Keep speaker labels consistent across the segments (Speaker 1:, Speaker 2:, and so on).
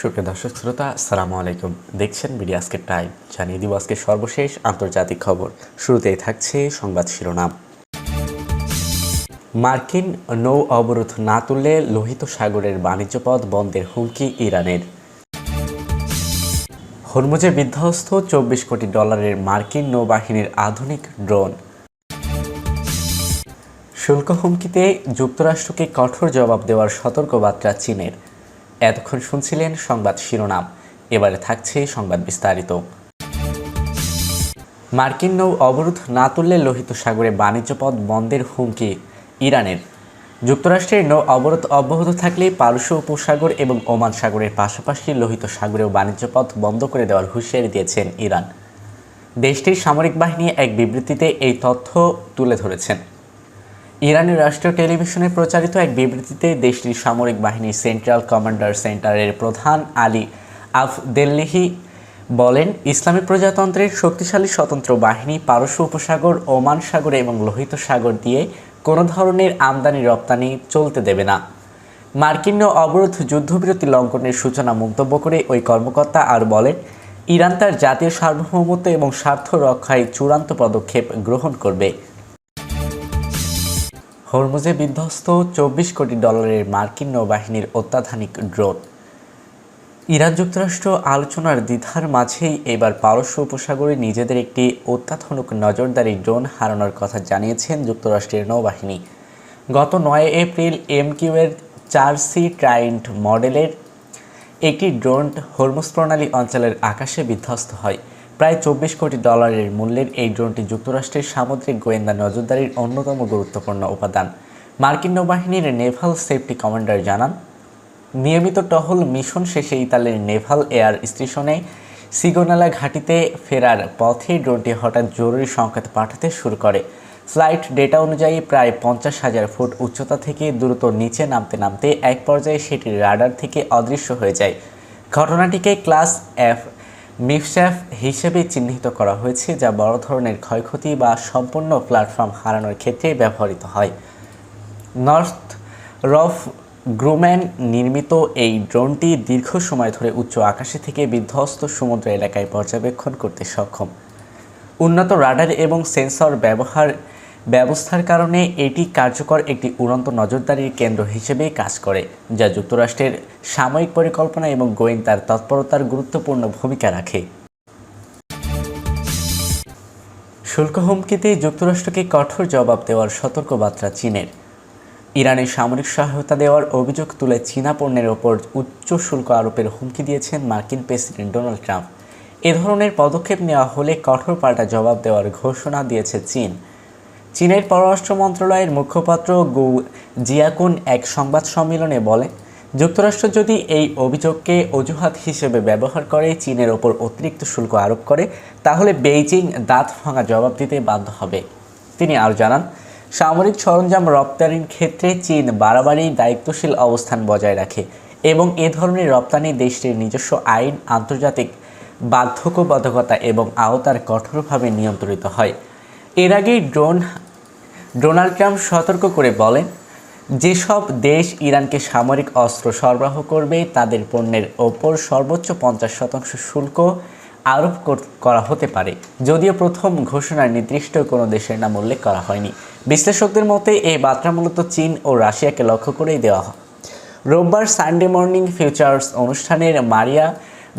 Speaker 1: সুপ্রিয় দর্শক শ্রোতা, আসসালামু আলাইকুম। দেখছেন বিডি আজকের টাইম। জানিয়ে দিব আজকের সর্বশেষ আন্তর্জাতিক খবর। শুরুতেই থাকছে সংবাদ শিরোনাম। মার্কিন নৌ অবরোধ না তুললে লোহিত সাগরের বাণিজ্য পথ বন্ধের হুমকি ইরানের। হরমুজে বিধ্বস্ত $24 কোটি মার্কিন নৌবাহিনীর আধুনিক ড্রোন। শুল্ক হুমকিতে যুক্তরাষ্ট্রকে কঠোর জবাব দেওয়ার সতর্কবার্তা চীনের। এতক্ষণ শুনছিলেন সংবাদ শিরোনাম, এবারে থাকছে সংবাদ বিস্তারিত। মার্কিন নৌ অবরোধ না তুললে লোহিত সাগরে বাণিজ্য পথ বন্ধের হুমকি ইরানের। যুক্তরাষ্ট্রের নৌ অবরোধ অব্যাহত থাকলে পারস্য উপসাগর এবং ওমান সাগরের পাশাপাশি লোহিত সাগরেও বাণিজ্য পথ বন্ধ করে দেওয়ার হুঁশিয়ারি দিয়েছেন ইরান। দেশটির সামরিক বাহিনী এক বিবৃতিতে এই তথ্য তুলে ধরেছেন। ইরানের রাষ্ট্রীয় টেলিভিশনে প্রচারিত এক বিবৃতিতে দেশটির সামরিক বাহিনীর সেন্ট্রাল কমান্ডার সেন্টারের প্রধান আলী আফদেল্লিহি বলেন, ইসলামী প্রজাতন্ত্রের শক্তিশালী স্বতন্ত্র বাহিনী পারস্য উপসাগর, ওমান সাগর এবং লোহিত সাগর দিয়ে কোনো ধরনের আমদানি রপ্তানি চলতে দেবে না। মার্কিন নৌ অবরোধ যুদ্ধবিরতি লঙ্ঘনের সূচনা মন্তব্য করে ওই কর্মকর্তা আর বলেন, ইরান তার জাতীয় সার্বভৌমত্ব এবং স্বার্থ রক্ষায় চূড়ান্ত পদক্ষেপ গ্রহণ করবে। হরমুজে বিধ্বস্ত $24 কোটি মার্কিন নৌবাহিনীর অত্যাধুনিক ড্রোন। ইরান যুক্তরাষ্ট্র আলোচনার দ্বিধার মাঝেই এবার পারস্য উপসাগরে নিজেদের একটি অত্যাধুনিক নজরদারি ড্রোন হারানোর কথা জানিয়েছেন যুক্তরাষ্ট্রের নৌবাহিনী। গত 9 এপ্রিল MQ-এর 4C ট্রাইন্ট মডেলের একটি ড্রোন হরমুজ প্রণালী অঞ্চলের আকাশে বিধ্বস্ত হয়। প্রায় $24 কোটি মূল্যের এই ড্রোনটি যুক্তরাষ্ট্রের সামুদ্রিক গোয়েন্দা নজরদারির অন্যতম গুরুত্বপূর্ণ উপাদান। মার্কিন নৌবাহিনীর নেভাল সেফটি কমান্ডার জানান, নিয়মিত টহল মিশন শেষে ইতালির নেভাল এয়ার স্টেশনে সিগোনালা ঘাঁটিতে ফেরার পথে ড্রোনটি হঠাৎ জরুরি সংকেত পাঠাতে শুরু করে। ফ্লাইট ডেটা অনুযায়ী প্রায় 50,000 ফুট উচ্চতা থেকে দ্রুত নিচে নামতে নামতে এক পর্যায়ে সেটি রাডার থেকে অদৃশ্য হয়ে যায়। ঘটনাটিকে ক্লাস এফ মিসচ্যাফ হিসেবে চিহ্নিত করা হয়েছে, যা বড় ধরনের ক্ষয়ক্ষতি বা সম্পূর্ণ প্ল্যাটফর্ম হারানোর ক্ষেত্রে ব্যবহৃত হয়। নর্থরপ গ্রুম্যান নির্মিত এই ড্রোনটি দীর্ঘ সময় ধরে উচ্চ আকাশে থেকে বিধ্বস্ত সমুদ্র এলাকায় পর্যবেক্ষণ করতে সক্ষম। উন্নত রাডার এবং সেন্সর ব্যবস্থার কারণে এটি কার্যকর একটি উড়ন্ত নজরদারির কেন্দ্র হিসেবে কাজ করে, যা যুক্তরাষ্ট্রের সাময়িক পরিকল্পনা এবং গোয়েন্দার তৎপরতার গুরুত্বপূর্ণ ভূমিকা রাখে। শুল্ক হুমকিতে যুক্তরাষ্ট্রকে কঠোর জবাব দেওয়ার সতর্কবার্তা চীনের। ইরানের সামরিক সহায়তা দেওয়ার অভিযোগ তুলে চীনা পণ্যের ওপর উচ্চ শুল্ক আরোপের হুমকি দিয়েছেন মার্কিন প্রেসিডেন্ট ডোনাল্ড ট্রাম্প। এ ধরনের পদক্ষেপ নেওয়া হলে কঠোর পাল্টা জবাব দেওয়ার ঘোষণা দিয়েছে চীন। চীনের পররাষ্ট্র মন্ত্রণালয়ের মুখপাত্র গু জিয়াকুন এক সংবাদ সম্মেলনে বলেন, যুক্তরাষ্ট্র যদি এই অভিযোগকে অজুহাত হিসেবে ব্যবহার করে চীনের ওপর অতিরিক্ত শুল্ক আরোপ করে, তাহলে বেইজিং দাঁত ভাঙা জবাব দিতে বাধ্য হবে। তিনি আরও জানান, সামরিক সরঞ্জাম রপ্তানির ক্ষেত্রে চীন বারবারই দায়িত্বশীল অবস্থান বজায় রাখে এবং এ ধরনের রপ্তানি দেশটির নিজস্ব আইন, আন্তর্জাতিক বাধ্যবাধকতা এবং আওতার কঠোরভাবে নিয়ন্ত্রিত হয়। এর আগেই ডোনাল্ড ট্রাম্প সতর্ক করে বলেন, যেসব দেশ ইরানকে সামরিক অস্ত্র সরবরাহ করবে তাদের পণ্যের ওপর সর্বোচ্চ 50% শুল্ক আরোপ করা হতে পারে, যদিও প্রথম ঘোষণায় নির্দিষ্ট কোনো দেশের নাম উল্লেখ করা হয়নি। বিশ্লেষকদের মতে এই বার্তা মূলত চীন ও রাশিয়াকে লক্ষ্য করেই দেওয়া হয়। রোববার সানডে মর্নিং ফিউচার্স অনুষ্ঠানের মারিয়া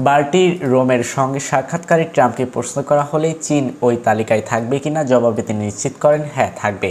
Speaker 1: বার্টির রোমের সঙ্গে সাক্ষাৎকারে ট্রাম্পকে প্রশ্ন করা হলে চীন ওই তালিকায় থাকবে কিনা জবাবে তিনি নিশ্চিত করেন, হ্যাঁ থাকবে।